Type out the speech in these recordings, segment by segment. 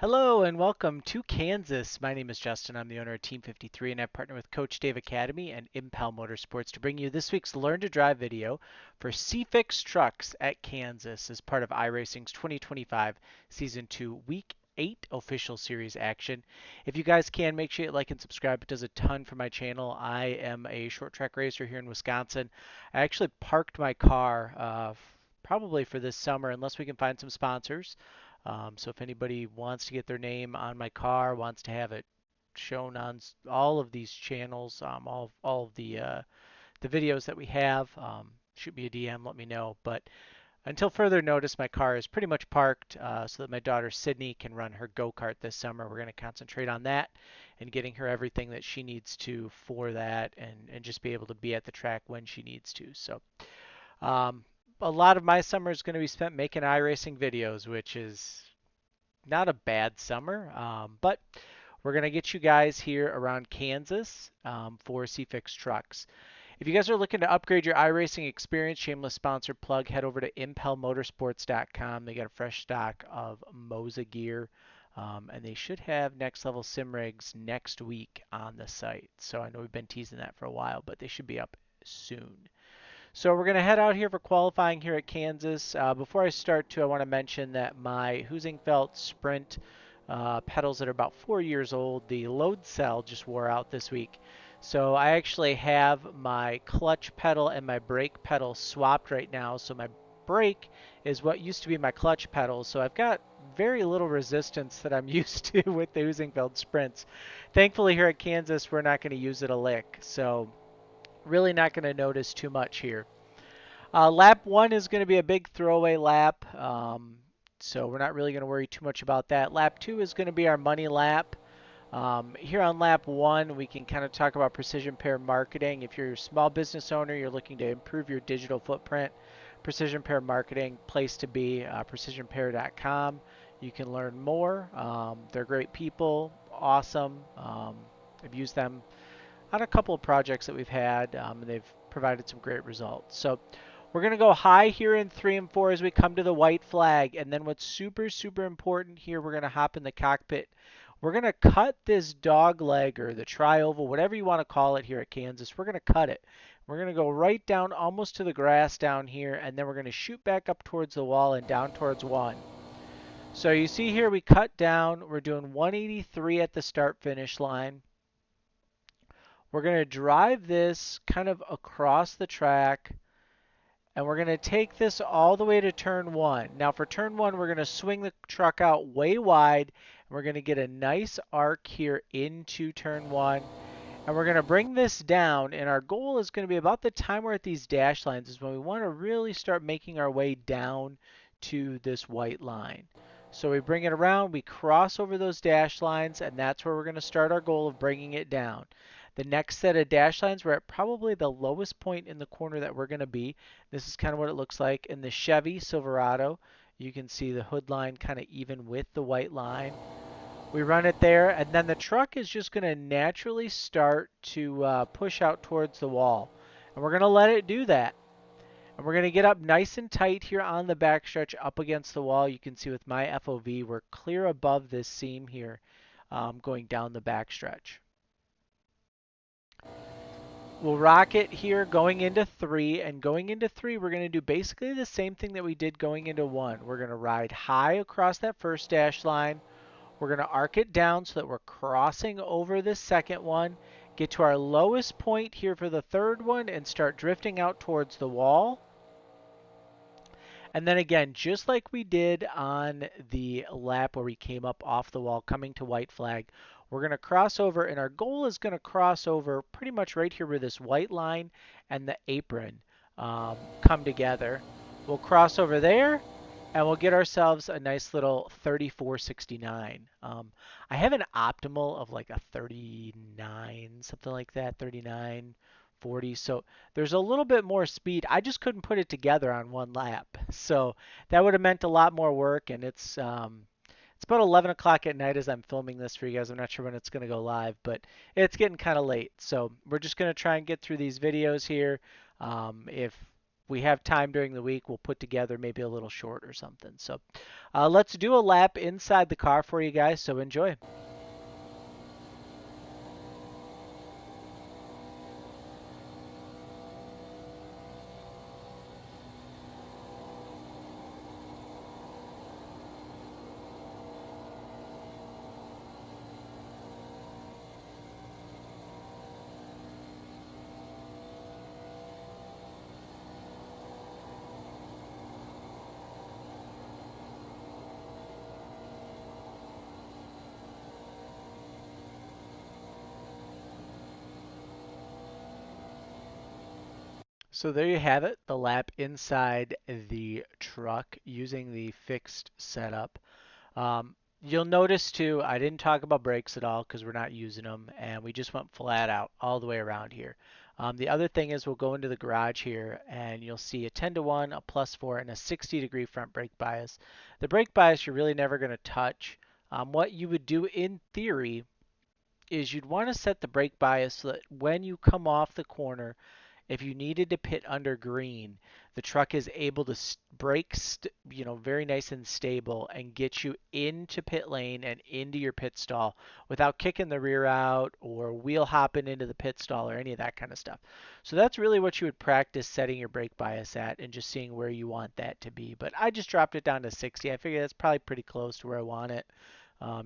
Hello and welcome to Kansas. My name is Justin. I'm the owner of Team 53 and I partner with Coach Dave Academy and Impel Motorsports to bring you this week's Learn to Drive video for C-Fix trucks at Kansas as part of iRacing's 2025 Season 2 Week 8 official series action. If you guys can, make sure you like and subscribe. It does a ton for my channel. I am a short track racer here in Wisconsin. I actually parked my car probably for this summer unless we can find some sponsors. So if anybody wants to get their name on my car, wants to have it shown on all of these channels, all of the videos that we have, shoot me a DM, let me know. But until further notice, my car is pretty much parked so that my daughter Sydney can run her go-kart this summer. We're going to concentrate on that and getting her everything that she needs to for that and just be able to be at the track when she needs to. So um, a lot of my summer is going to be spent making iRacing videos, which is not a bad summer. But we're going to get you guys here around Kansas for C-Fix trucks. If you guys are looking to upgrade your iRacing experience, shameless sponsor plug, head over to impelmotorsports.com. They got a fresh stock of Moza gear. And they should have next level sim rigs next week on the site. So I know we've been teasing that for a while, but they should be up soon. So we're going to head out here for qualifying here at Kansas. Before I start, too, I want to mention that my Husingfeld Sprint pedals that are about 4 years old, the load cell just wore out this week. So I actually have my clutch pedal and my brake pedal swapped right now. So my brake is what used to be my clutch pedal. So I've got very little resistance that I'm used to with the Husingfeld Sprints. Thankfully here at Kansas, we're not going to use it a lick. So really not going to notice too much here. Lap one is going to be a big throwaway lap, so we're not really going to worry too much about that. Lap two is going to be our money lap. Here on lap one, we can kind of talk about precision pair marketing. If you're a small business owner, you're looking to improve your digital footprint, precision pair marketing, place to be, precisionpair.com. You can learn more. They're great people, awesome. I've used them on a couple of projects that we've had, and they've provided some great results. So we're going to go high here in 3 and 4 as we come to the white flag. And then what's super, super important here, we're going to hop in the cockpit. We're going to cut this dog leg or the tri-oval, whatever you want to call it here at Kansas. We're going to cut it. We're going to go right down almost to the grass down here, and then we're going to shoot back up towards the wall and down towards 1. So you see here we cut down. We're doing 183 at the start-finish line. We're going to drive this kind of across the track, and we're going to take this all the way to turn 1. Now for turn 1, we're going to swing the truck out way wide, and we're going to get a nice arc here into turn 1. And we're going to bring this down, and our goal is going to be about the time we're at these dash lines is when we want to really start making our way down to this white line. So we bring it around, we cross over those dash lines, and that's where we're going to start our goal of bringing it down. The next set of dash lines, we're at probably the lowest point in the corner that we're going to be. This is kind of what it looks like in the Chevy Silverado. You can see the hood line kind of even with the white line. We run it there, and then the truck is just going to naturally start to push out towards the wall. And we're going to let it do that. And we're going to get up nice and tight here on the backstretch up against the wall. You can see with my FOV, we're clear above this seam here going down the backstretch. We'll rock it here going into 3, and going into 3, we're going to do basically the same thing that we did going into 1. We're going to ride high across that first dash line. We're going to arc it down so that we're crossing over the second one, get to our lowest point here for the third one, and start drifting out towards the wall. And then again, just like we did on the lap where we came up off the wall coming to white flag, we're going to cross over, and our goal is going to cross over pretty much right here where this white line and the apron come together. We'll cross over there, and we'll get ourselves a nice little 34.69. I have an optimal of like a 39, something like that, 39.40. So there's a little bit more speed. I just couldn't put it together on one lap. So that would have meant a lot more work, and it's about 11 o'clock at night as I'm filming this for you guys. I'm not sure when it's going to go live, but it's getting kind of late. So we're just going to try and get through these videos here. If we have time during the week, we'll put together maybe a little short or something. So let's do a lap inside the car for you guys, so enjoy. So there you have it, the lap inside the truck using the fixed setup. You'll notice too, I didn't talk about brakes at all because we're not using them, and we just went flat out all the way around here. The other thing is we'll go into the garage here and you'll see a 10 to 1, a +4, and a 60-degree front brake bias. The brake bias you're really never going to touch. What you would do in theory is you'd want to set the brake bias so that when you come off the corner, if you needed to pit under green, the truck is able to brake, very nice and stable and get you into pit lane and into your pit stall without kicking the rear out or wheel hopping into the pit stall or any of that kind of stuff. So that's really what you would practice setting your brake bias at and just seeing where you want that to be. But I just dropped it down to 60. I figure that's probably pretty close to where I want it,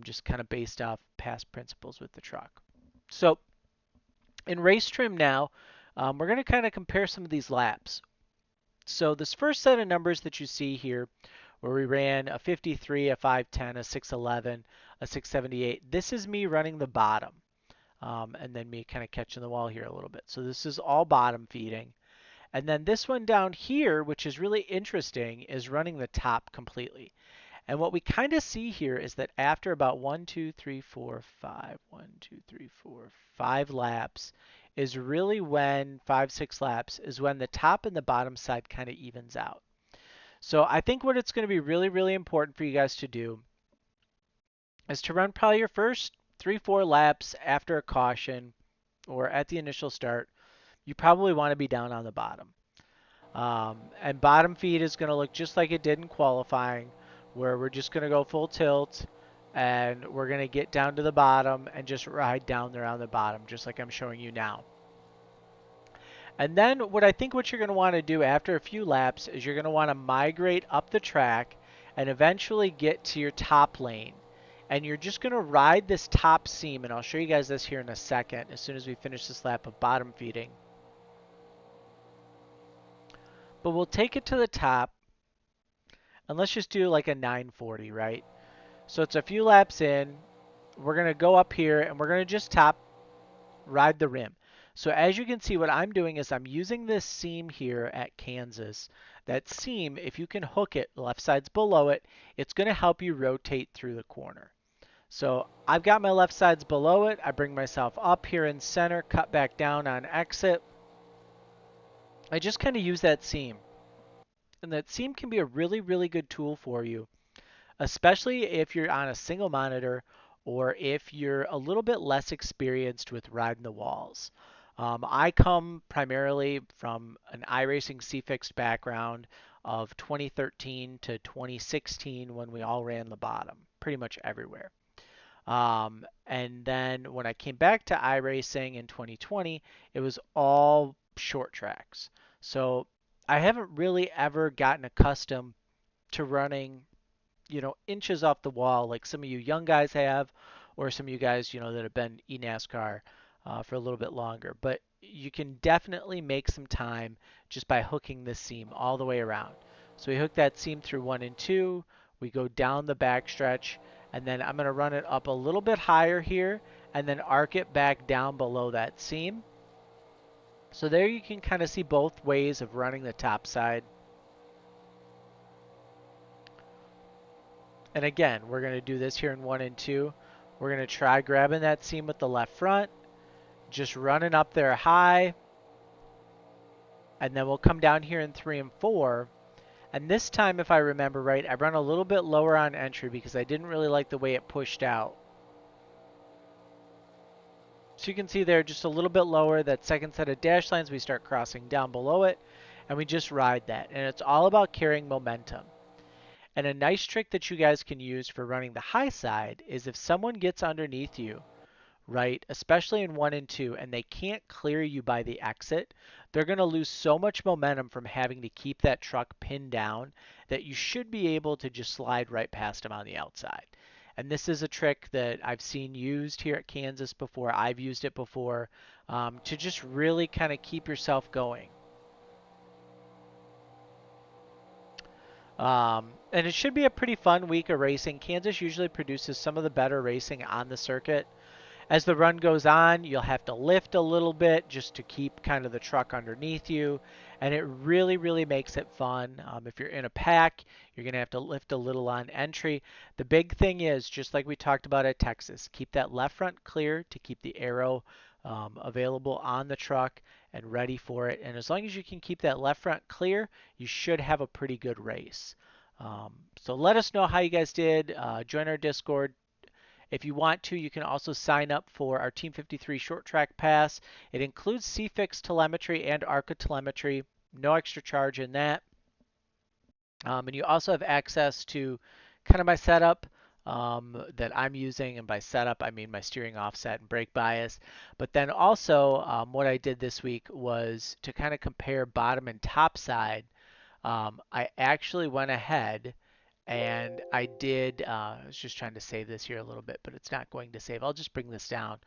just kind of based off past principles with the truck. So in race trim now, we're going to kind of compare some of these laps. So this first set of numbers that you see here, where we ran a 53, a 510, a 611, a 678, this is me running the bottom. And then me kind of catching the wall here a little bit. So this is all bottom feeding. And then this one down here, which is really interesting, is running the top completely. And what we kind of see here is that after about 1, 2, 3, 4, 5, 1, 2, 3, 4, 5 laps is really when 5, 6 laps is when the top and the bottom side kind of evens out. So I think what it's going to be really, really important for you guys to do is to run probably your first 3, 4 laps after a caution or at the initial start. You probably want to be down on the bottom. And bottom feed is going to look just like it did in qualifying, where we're just going to go full tilt and we're going to get down to the bottom and just ride down around the bottom, just like I'm showing you now. And then what you're going to want to do after a few laps is you're going to want to migrate up the track and eventually get to your top lane. And you're just going to ride this top seam, and I'll show you guys this here in a second as soon as we finish this lap of bottom feeding. But we'll take it to the top, and let's just do like a 940, right? So it's a few laps in. We're going to go up here, and we're going to just ride the rim. So as you can see, what I'm doing is I'm using this seam here at Kansas. That seam, if you can hook it, the left side's below it, it's going to help you rotate through the corner. So I've got my left sides below it. I bring myself up here in center, cut back down on exit. I just kind of use that seam. And that seam can be a really, really good tool for you, especially if you're on a single monitor or if you're a little bit less experienced with riding the walls. I come primarily from an iRacing C-Fixed background of 2013 to 2016 when we all ran the bottom, pretty much everywhere. And then when I came back to iRacing in 2020, it was all short tracks. So I haven't really ever gotten accustomed to running, inches off the wall like some of you young guys have, or some of you guys, that have been eNASCAR for a little bit longer. But you can definitely make some time just by hooking this seam all the way around. So we hook that seam through 1 and 2. We go down the back stretch, and then I'm going to run it up a little bit higher here, and then arc it back down below that seam. So there you can kind of see both ways of running the top side. And again, we're going to do this here in 1 and 2. We're going to try grabbing that seam with the left front, just running up there high, and then we'll come down here in 3 and 4. And this time, if I remember right, I run a little bit lower on entry because I didn't really like the way it pushed out. So you can see there just a little bit lower, that second set of dash lines, we start crossing down below it. and we just ride that. And it's all about carrying momentum. And a nice trick that you guys can use for running the high side is if someone gets underneath you, right, especially in 1 and 2, and they can't clear you by the exit, they're going to lose so much momentum from having to keep that truck pinned down that you should be able to just slide right past them on the outside. And this is a trick that I've seen used here at Kansas before. I've used it before to just really kind of keep yourself going. And it should be a pretty fun week of racing. Kansas usually produces some of the better racing on the circuit. As the run goes on, you'll have to lift a little bit just to keep kind of the truck underneath you, and it really, really makes it fun. If you're in a pack, you're going to have to lift a little on entry. The big thing is, just like we talked about at Texas, keep that left front clear to keep the aero available on the truck and ready for it. And as long as you can keep that left front clear, you should have a pretty good race. So let us know how you guys did. Join our Discord. If you want to, you can also sign up for our Team 53 Short Track Pass. It includes CFIX telemetry and ARCA telemetry. No extra charge in that. And you also have access to kind of my setup that I'm using. And by setup, I mean my steering offset and brake bias. But then also what I did this week was to kind of compare bottom and top side. I actually went ahead and I did, I was just trying to save this here a little bit, but it's not going to save. I'll just bring this down.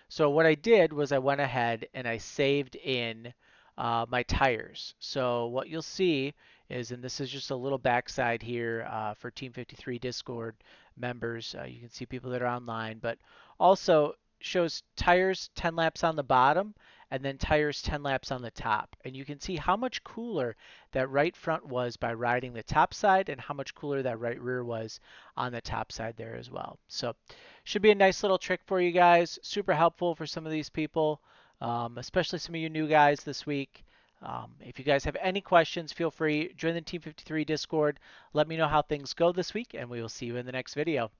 So what I did was I went ahead and I saved in my tires. So what you'll see is, and this is just a little backside here for Team 53 Discord members. You can see people that are online, but also shows tires 10 laps on the bottom and then tires 10 laps on the top. And you can see how much cooler that right front was by riding the top side and how much cooler that right rear was on the top side there as well. So should be a nice little trick for you guys. Super helpful for some of these people, especially some of you new guys this week. If you guys have any questions, feel free, join the Team 53 Discord. Let me know how things go this week, and we will see you in the next video.